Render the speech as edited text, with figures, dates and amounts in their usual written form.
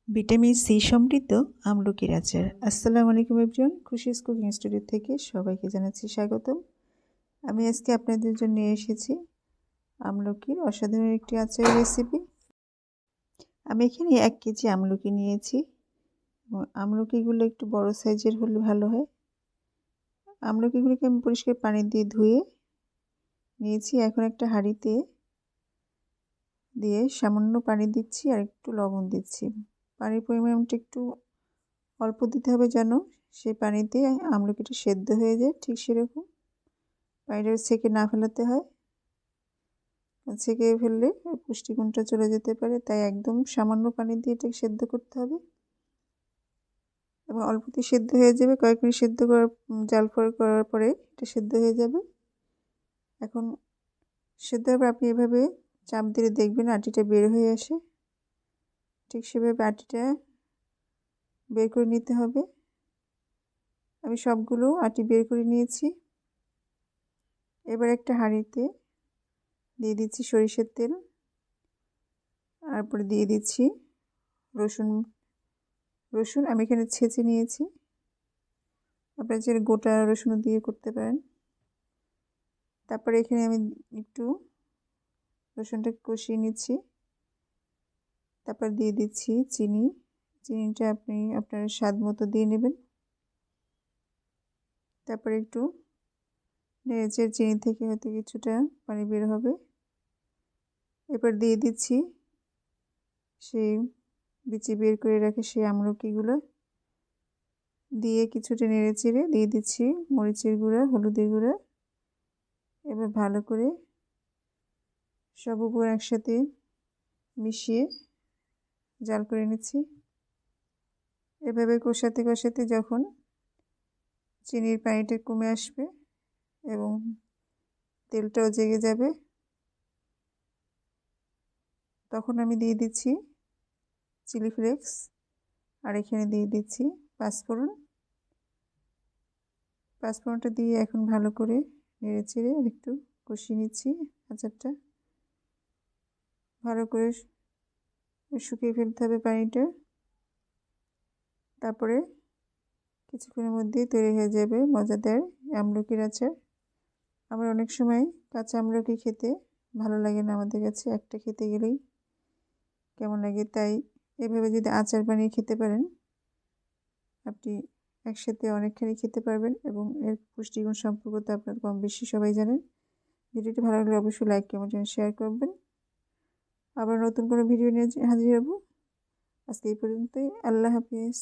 Vitamin C সমৃদ্ধ আমলকির আচার। আসসালামু আলাইকুম এভরিওয়ান, খুশিস কুকিং স্টুডিও থেকে সবাইকে জানাচ্ছি স্বাগতম। আমি আজকে আপনাদের জন্য নিয়ে এসেছি আমলকির অসাধারণ একটি আচারের রেসিপি। আমি এখানে 1 কেজি আমলকি নিয়েছি এবং আমলকিগুলো একটু বড় সাইজের হলে ভালো হয়। আমলকিগুলোকে আমি পরিষ্কার পানি দিয়ে ধুয়ে নিয়েছি। এখন একটা হাঁড়িতে দিয়ে সামান্য পানি দিচ্ছি আর একটু লবণ দিচ্ছি। পানির পরিমাণটা একটু অল্প দিতে হবে যেন সেই পানিতে আমলকিটা সেদ্ধ হয়ে যায়, ঠিক সেরকম পানিটা ছেঁকে না ফেলাতে হয়। ছেঁকে ফেললে পুষ্টিগুণটা চলে যেতে পারে, তাই একদম সামান্য পানি দিয়ে এটাকে সেদ্ধ করতে হবে এবং অল্পতেই সেদ্ধ হয়ে যাবে। কয়েক মিনিট সেদ্ধ করার জাল করার পরে এটা সেদ্ধ হয়ে যাবে। এখন সেদ্ধ হবে, আপনি এভাবে চাপ দিলে দেখবেন আটিটা বের হয়ে আসে, ঠিক সেভাবে আটিটা বের করে নিতে হবে। আমি সবগুলো আটি বের করে নিয়েছি। এবার একটা হাঁড়িতে দিয়ে দিচ্ছি সরিষার তেল, তারপরে দিয়ে দিচ্ছি রসুন আমি এখানে ছেঁচে নিয়েছি, আপনারা চাইলে গোটা রসুনও দিয়ে করতে পারেন। তারপরে এখানে আমি একটু রসুনটা কষিয়ে নিচ্ছি। তারপর দিয়ে দিচ্ছি চিনিটা আপনি আপনার স্বাদ মতো দিয়ে নেবেন। তারপরে একটু নেড়েচেড়ে চিনি থেকে হয়তো কিছুটা পানি বের হবে। এবার দিয়ে দিচ্ছি সেই বিচি বের করে রাখে সেই আমলকিগুলো, দিয়ে কিছুটা নেড়েচেড়ে দিয়ে দিচ্ছি মরিচের গুঁড়া, হলুদের গুঁড়া। এবার ভালো করে সব উপকরণ একসাথে মিশিয়ে জাল করে নিচ্ছি। এভাবে কষাতে কষাতে যখন চিনির পানিটা কমে আসবে এবং তেলটাও জেগে যাবে, তখন আমি দিয়ে দিচ্ছি চিলি ফ্লেক্স আর এখানে দিয়ে দিচ্ছি পাঁচফোড়নটা দিয়ে এখন ভালো করে নেড়েচেড়ে একটু কষিয়ে নিচ্ছি। আচারটা ভালো করে শুকিয়ে ফেলতে হবে পানিটা। তারপরে কিছুক্ষণের মধ্যেই তৈরি হয়ে যাবে মজাদার আমলকির আচার। আমার অনেক সময় কাঁচা আমলকি খেতে ভালো লাগে না, আমাদের কাছে একটা খেতে গেলেই কেমন লাগে, তাই এভাবে যদি আচার বানিয়ে খেতে পারেন আপনি একসাথে অনেকখানি খেতে পারবেন এবং এর পুষ্টিগুণ সম্পর্কে তো আপনার কম বেশি সবাই জানেন। ভিডিওটি ভালো লাগলে অবশ্যই লাইক কমেন্ট এবং শেয়ার করবেন। আবার নতুন কোনো ভিডিও নিয়ে হাজির হব। আজকে এই পর্যন্তই। আল্লাহ হাফিজ।